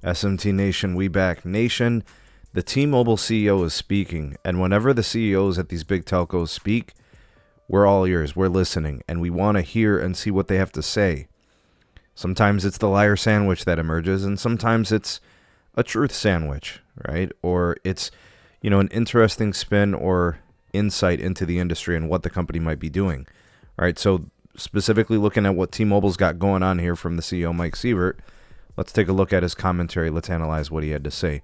SMT Nation, we back. Nation, the T-Mobile CEO is speaking, and whenever the CEOs at these big telcos speak, we're all ears, we're listening, and we want to hear and see what they have to say. Sometimes it's the liar sandwich that emerges, and sometimes it's a truth sandwich, right? Or it's, an interesting spin or insight into the industry and what the company might be doing. All right, so specifically looking at what T-Mobile's got going on here from the CEO, Mike Sievert, let's take a look at his commentary. Let's analyze what he had to say.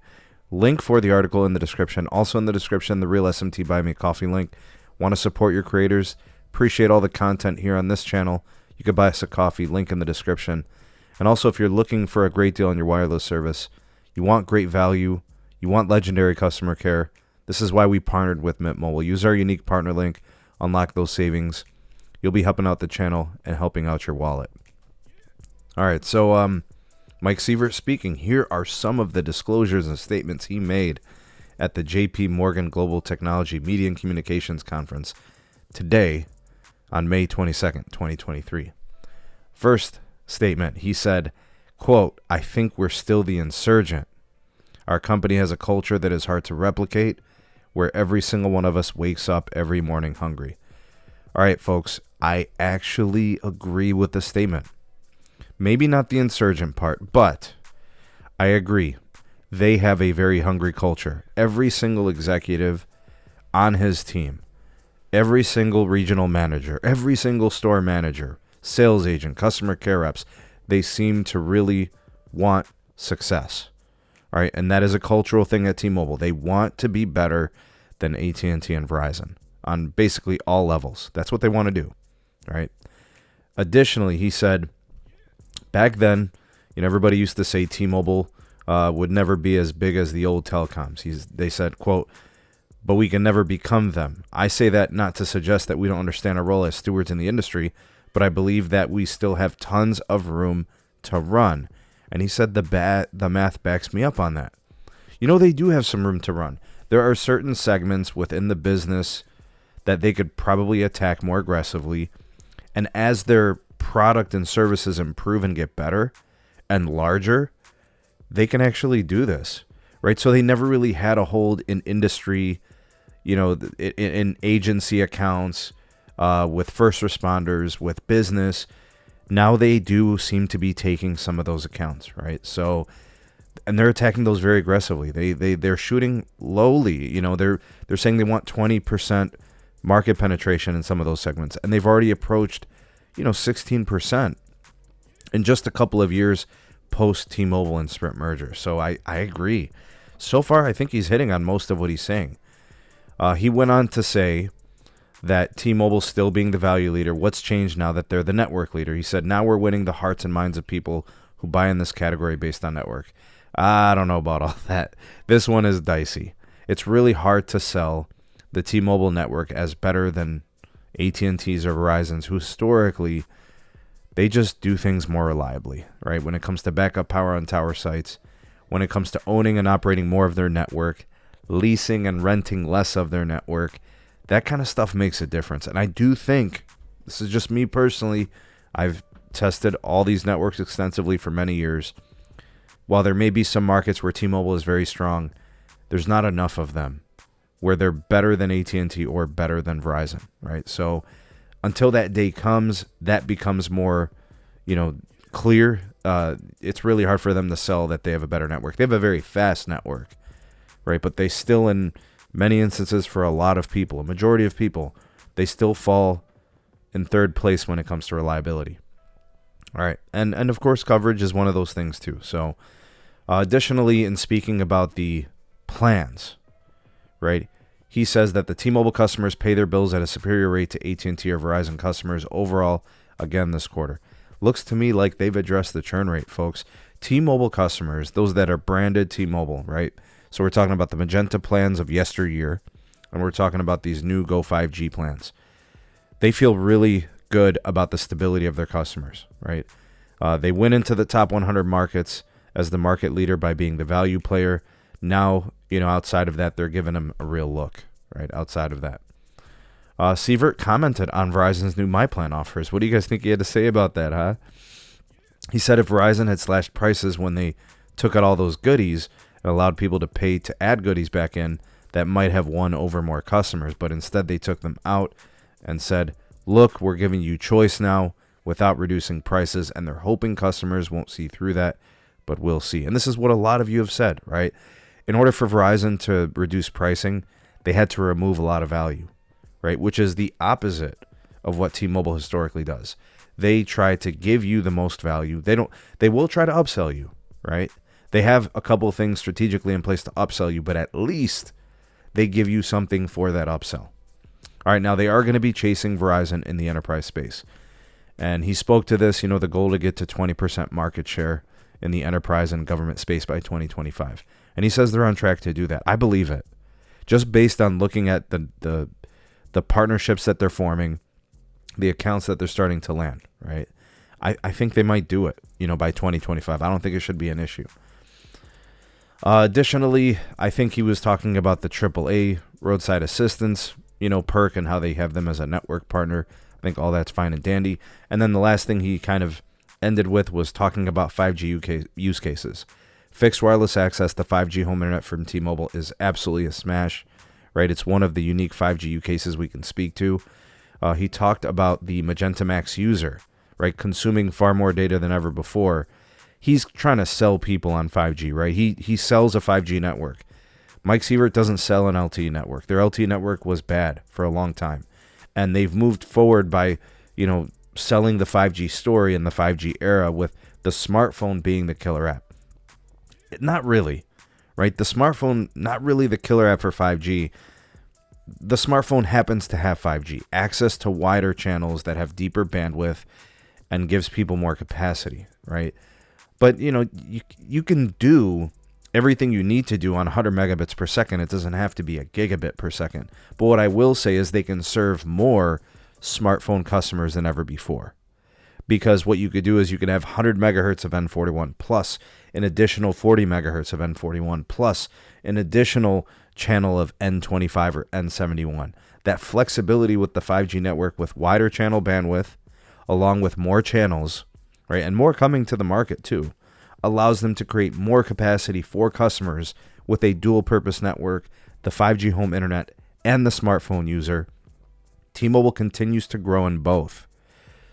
Link for the article in the description. Also in the description, the real SMT Buy Me Coffee link. Want to support your creators? Appreciate all the content here on this channel. You could buy us a coffee. Link in the description. And also, if you're looking for a great deal on your wireless service, you want great value, you want legendary customer care, this is why we partnered with mmWave. Use our unique partner link. Unlock those savings. You'll be helping out the channel and helping out your wallet. All right, so Mike Sievert speaking. Here are some of the disclosures and statements he made at the J.P. Morgan Global Technology Media and Communications Conference today on May 22nd, 2023. First statement, he said, quote, "I think we're still the insurgent. Our company has a culture that is hard to replicate, where every single one of us wakes up every morning hungry." All right, folks, I actually agree with the statement. Maybe not the insurgent part, but I agree. They have a very hungry culture. Every single executive on his team, every single regional manager, every single store manager, sales agent, customer care reps, they seem to really want success. All right, and that is a cultural thing at T-Mobile. They want to be better than AT&T and Verizon on basically all levels. That's what they want to do. All right. Additionally, he said, back then, everybody used to say T-Mobile would never be as big as the old telecoms. They said, quote, "But we can never become them." I say that not to suggest that we don't understand our role as stewards in the industry, but I believe that we still have tons of room to run. And he said the math backs me up on that. They do have some room to run. There are certain segments within the business that they could probably attack more aggressively. And as their product and services improve and get better and larger, they can actually do this, right? So they never really had a hold in industry, in agency accounts, with first responders, with business. Now they do seem to be taking some of those accounts, right? So, and they're attacking those very aggressively. They're shooting lowly. They're saying they want 20% market penetration in some of those segments, and they've already approached 16% in just a couple of years post T-Mobile and Sprint merger. So I agree. So far, I think he's hitting on most of what he's saying. He went on to say that T-Mobile still being the value leader, what's changed now that they're the network leader? He said, now we're winning the hearts and minds of people who buy in this category based on network. I don't know about all that. This one is dicey. It's really hard to sell the T-Mobile network as better than AT&T's or Verizon's, who historically, they just do things more reliably, right? When it comes to backup power on tower sites, when it comes to owning and operating more of their network, leasing and renting less of their network, that kind of stuff makes a difference. And I do think, this is just me personally, I've tested all these networks extensively for many years. While there may be some markets where T-Mobile is very strong, there's not enough of them where they're better than AT&T or better than Verizon, right? So until that day comes, that becomes more, clear. It's really hard for them to sell that they have a better network. They have a very fast network, right? But they still, in many instances, for a lot of people, a majority of people, they still fall in third place when it comes to reliability. All right. And of course, coverage is one of those things too. So additionally, in speaking about the plans, right, he says that the T-Mobile customers pay their bills at a superior rate to AT&T or Verizon customers overall again this quarter. Looks to me like they've addressed the churn rate, folks. T-Mobile customers, those that are branded T-Mobile, right? So we're talking about the Magenta plans of yesteryear, and we're talking about these new Go 5G plans. They feel really good about the stability of their customers, right? They went into the top 100 markets as the market leader by being the value player. Now, outside of that, they're giving them a real look, right? Outside of that. Sievert commented on Verizon's new My Plan offers. What do you guys think he had to say about that, huh? He said if Verizon had slashed prices when they took out all those goodies and allowed people to pay to add goodies back in that might have won over more customers. But instead, they took them out and said, look, we're giving you choice now without reducing prices. And they're hoping customers won't see through that, but we'll see. And this is what a lot of you have said, right? In order for Verizon to reduce pricing, they had to remove a lot of value, right? Which is the opposite of what T-Mobile historically does. They try to give you the most value. They will try to upsell you, right? They have a couple of things strategically in place to upsell you, but at least they give you something for that upsell. All right, now they are going to be chasing Verizon in the enterprise space. And he spoke to this, the goal to get to 20% market share in the enterprise and government space by 2025. And he says they're on track to do that. I believe it. Just based on looking at the partnerships that they're forming, the accounts that they're starting to land, right? I think they might do it, by 2025. I don't think it should be an issue. Additionally, I think he was talking about the AAA roadside assistance, perk and how they have them as a network partner. I think all that's fine and dandy. And then the last thing he kind of ended with was talking about 5G use cases. Fixed wireless access to 5G home internet from T-Mobile is absolutely a smash, right? It's one of the unique 5G use cases we can speak to. He talked about the Magenta MAX user, right, consuming far more data than ever before. He's trying to sell people on 5G, right? He sells a 5G network. Mike Sievert doesn't sell an LTE network. Their LTE network was bad for a long time. And they've moved forward by, selling the 5G story in the 5G era with the smartphone being the killer app. Not really, right? The smartphone, not really the killer app for 5G. The smartphone happens to have 5G, access to wider channels that have deeper bandwidth and gives people more capacity, right? But, you can do everything you need to do on 100 megabits per second. It doesn't have to be a gigabit per second. But what I will say is they can serve more smartphone customers than ever before. Because what you could do is you could have 100 megahertz of N41 plus an additional 40 megahertz of N41 plus an additional channel of N25 or N71. That flexibility with the 5G network with wider channel bandwidth, along with more channels, right, and more coming to the market too, allows them to create more capacity for customers with a dual purpose network, the 5G home internet, and the smartphone user. T-Mobile continues to grow in both.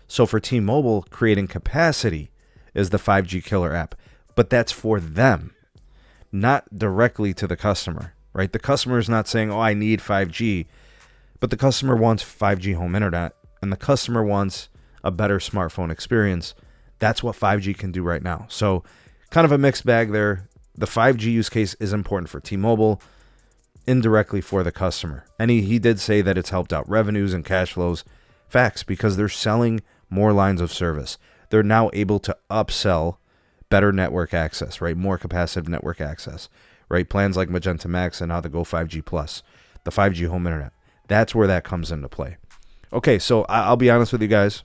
So for T-Mobile, creating capacity is the 5G killer app, but that's for them, not directly to the customer, right? The customer is not saying, I need 5G, but the customer wants 5G home internet, and the customer wants a better smartphone experience. That's what 5G can do right now. So kind of a mixed bag there. The 5G use case is important for T-Mobile, indirectly for the customer. And he did say that it's helped out revenues and cash flows. Facts, because they're selling more lines of service. They're now able to upsell better network access, right? More capacitive network access, right? Plans like Magenta MAX and now the Go 5G Plus, the 5G home internet. That's where that comes into play. Okay, so I'll be honest with you guys.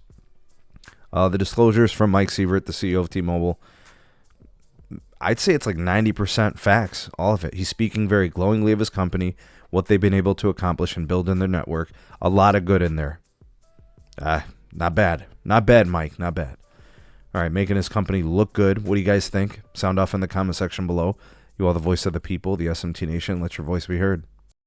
The disclosures from Mike Sievert, the CEO of T-Mobile, I'd say it's like 90% facts, all of it. He's speaking very glowingly of his company, what they've been able to accomplish and build in their network. A lot of good in there. Not bad. Not bad, Mike. Not bad. All right, making his company look good. What do you guys think? Sound off in the comment section below. You are the voice of the people, the SMT Nation. Let your voice be heard.